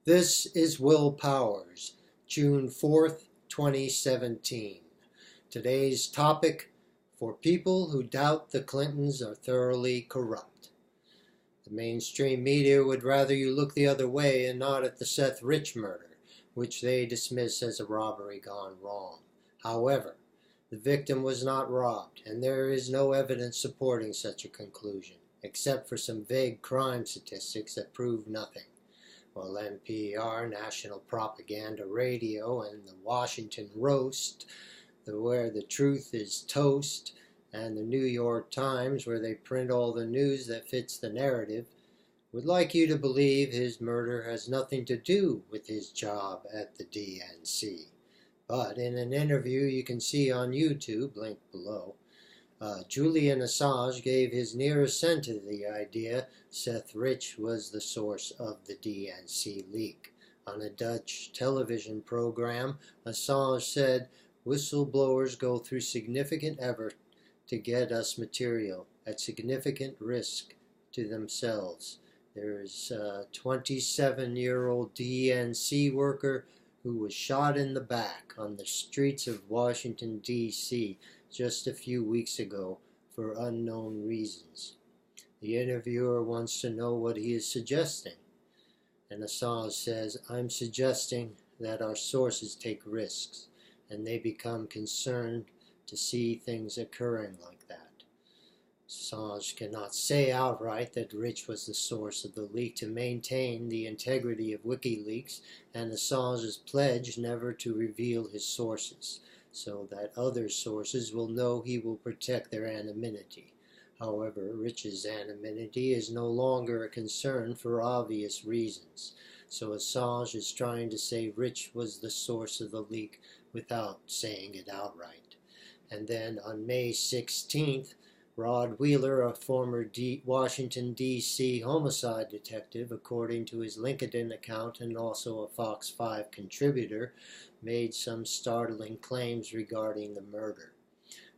This is Will Powers, June 4th, 2017. Today's topic, for people who doubt the Clintons are thoroughly corrupt. The mainstream media would rather you look the other way and not at the Seth Rich murder, which they dismiss as a robbery gone wrong. However, the victim was not robbed, and there is no evidence supporting such a conclusion, except for some vague crime statistics that prove nothing. While NPR, National Propaganda Radio, and the Washington Roast, where the truth is toast, and the New York Times, where they print all the news that fits the narrative, would like you to believe his murder has nothing to do with his job at the DNC. But in an interview you can see on YouTube, linked below, Julian Assange gave his near assent to the idea Seth Rich was the source of the DNC leak. On a Dutch television program, Assange said, "Whistleblowers go through significant effort to get us material at significant risk to themselves. There is a 27-year-old DNC worker who was shot in the back on the streets of Washington, D.C. just a few weeks ago for unknown reasons." The interviewer wants to know what he is suggesting. And Assange says, "I'm suggesting that our sources take risks, and they become concerned to see things occurring like that." Assange cannot say outright that Rich was the source of the leak to maintain the integrity of WikiLeaks, and Assange's pledge never to reveal his sources, so that other sources will know he will protect their anonymity. However, Rich's anonymity is no longer a concern for obvious reasons, so Assange is trying to say Rich was the source of the leak without saying it outright. And then on May 16th, Rod Wheeler, a former Washington, D.C. homicide detective, according to his LinkedIn account and also a Fox 5 contributor, made some startling claims regarding the murder.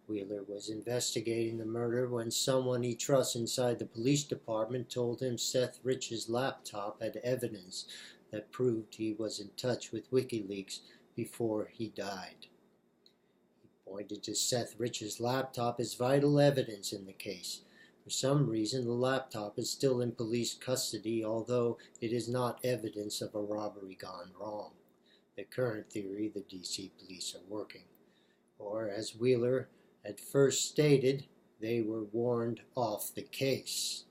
Wheeler was investigating the murder when someone he trusts inside the police department told him Seth Rich's laptop had evidence that proved he was in touch with WikiLeaks before he died. He pointed to Seth Rich's laptop as vital evidence in the case. For some reason, the laptop is still in police custody, although it is not evidence of a robbery gone wrong, the current theory the D.C. police are working. Or, as Wheeler at first stated, they were warned off the case.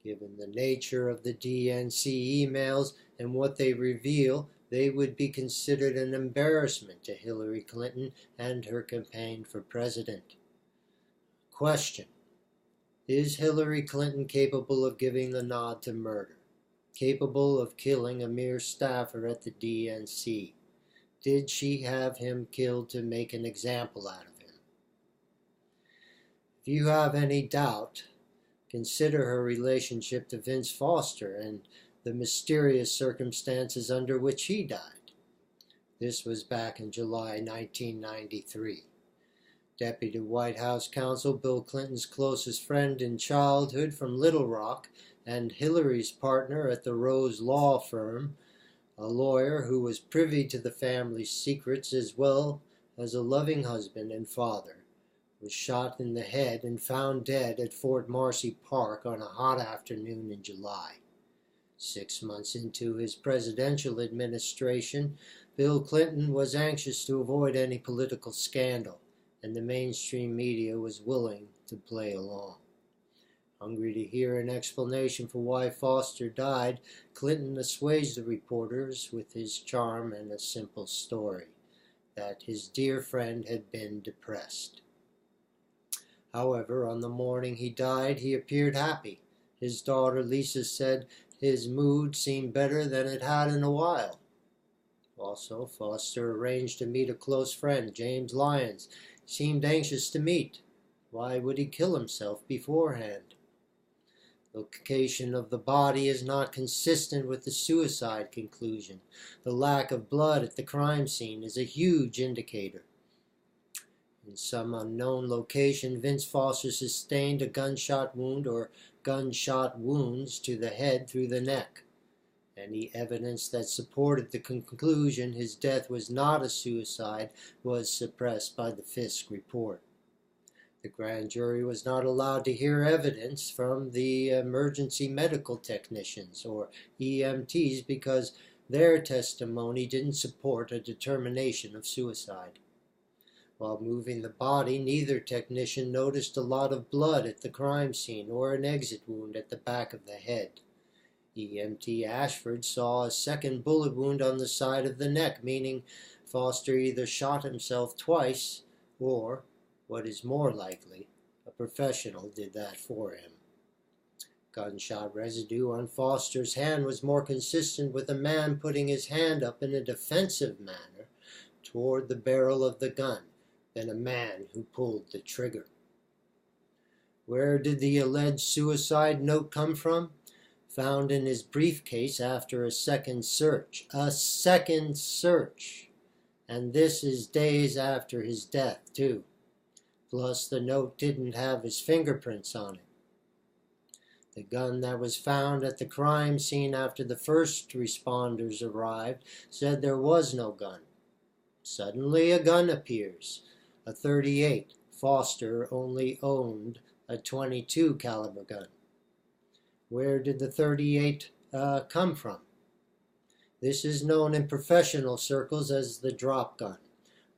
Given the nature of the DNC emails and what they reveal, they would be considered an embarrassment to Hillary Clinton and her campaign for president. Question: is Hillary Clinton capable of giving the nod to murder? Capable of killing a mere staffer at the DNC? Did she have him killed to make an example out of him? If you have any doubt, consider her relationship to Vince Foster and the mysterious circumstances under which he died. This was back in July 1993. Deputy White House counsel Bill Clinton's closest friend in childhood from Little Rock and Hillary's partner at the Rose Law Firm, a lawyer who was privy to the family's secrets as well as a loving husband and father, was shot in the head and found dead at Fort Marcy Park on a hot afternoon in July. 6 months into his presidential administration, Bill Clinton was anxious to avoid any political scandal, and the mainstream media was willing to play along. Hungry to hear an explanation for why Foster died, Clinton assuaged the reporters with his charm and a simple story, that his dear friend had been depressed. However, on the morning he died, he appeared happy. His daughter Lisa said his mood seemed better than it had in a while. Also, Foster arranged to meet a close friend, James Lyons. He seemed anxious to meet. Why would he kill himself beforehand? The location of the body is not consistent with the suicide conclusion. The lack of blood at the crime scene is a huge indicator. In some unknown location, Vince Foster sustained a gunshot wound or gunshot wounds to the head through the neck. Any evidence that supported the conclusion his death was not a suicide was suppressed by the Fisk report. The grand jury was not allowed to hear evidence from the emergency medical technicians, or EMTs, because their testimony didn't support a determination of suicide. While moving the body, neither technician noticed a lot of blood at the crime scene or an exit wound at the back of the head. EMT Ashford saw a second bullet wound on the side of the neck, meaning Foster either shot himself twice or, what is more likely, a professional did that for him. Gunshot residue on Foster's hand was more consistent with a man putting his hand up in a defensive manner toward the barrel of the gun than a man who pulled the trigger. Where did the alleged suicide note come from? Found in his briefcase after a second search. A second search! And this is days after his death, too. Plus, the note didn't have his fingerprints on it. The gun that was found at the crime scene after the first responders arrived said there was no gun. Suddenly, a gun appears. A .38. Foster only owned a .22 caliber gun. Where did the .38 come from? This is known in professional circles as the drop gun,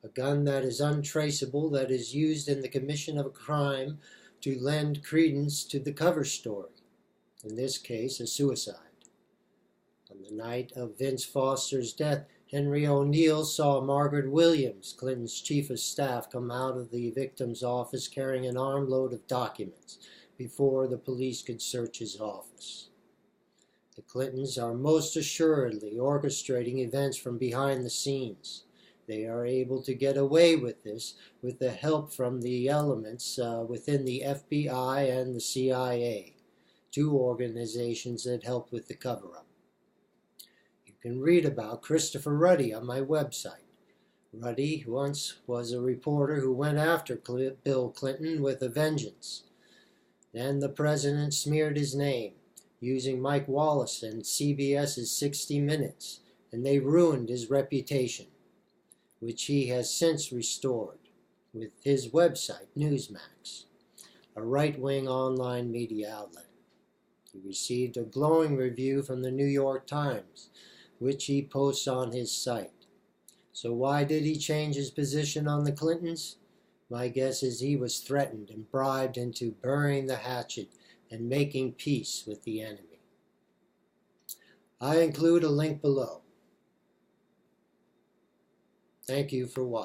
a gun that is untraceable, that is used in the commission of a crime to lend credence to the cover story, in this case a suicide. On the night of Vince Foster's death, Henry O'Neill saw Margaret Williams, Clinton's chief of staff, come out of the victim's office carrying an armload of documents before the police could search his office. The Clintons are most assuredly orchestrating events from behind the scenes. They are able to get away with this with the help from the elements within the FBI and the CIA, two organizations that help with the cover-up. You can read about Christopher Ruddy on my website. Ruddy once was a reporter who went after Bill Clinton with a vengeance. Then the president smeared his name, using Mike Wallace and CBS's 60 Minutes, and they ruined his reputation, which he has since restored with his website, Newsmax, a right-wing online media outlet. He received a glowing review from the New York Times, which he posts on his site. So why did he change his position on the Clintons? My guess is he was threatened and bribed into burying the hatchet and making peace with the enemy. I include a link below. Thank you for watching.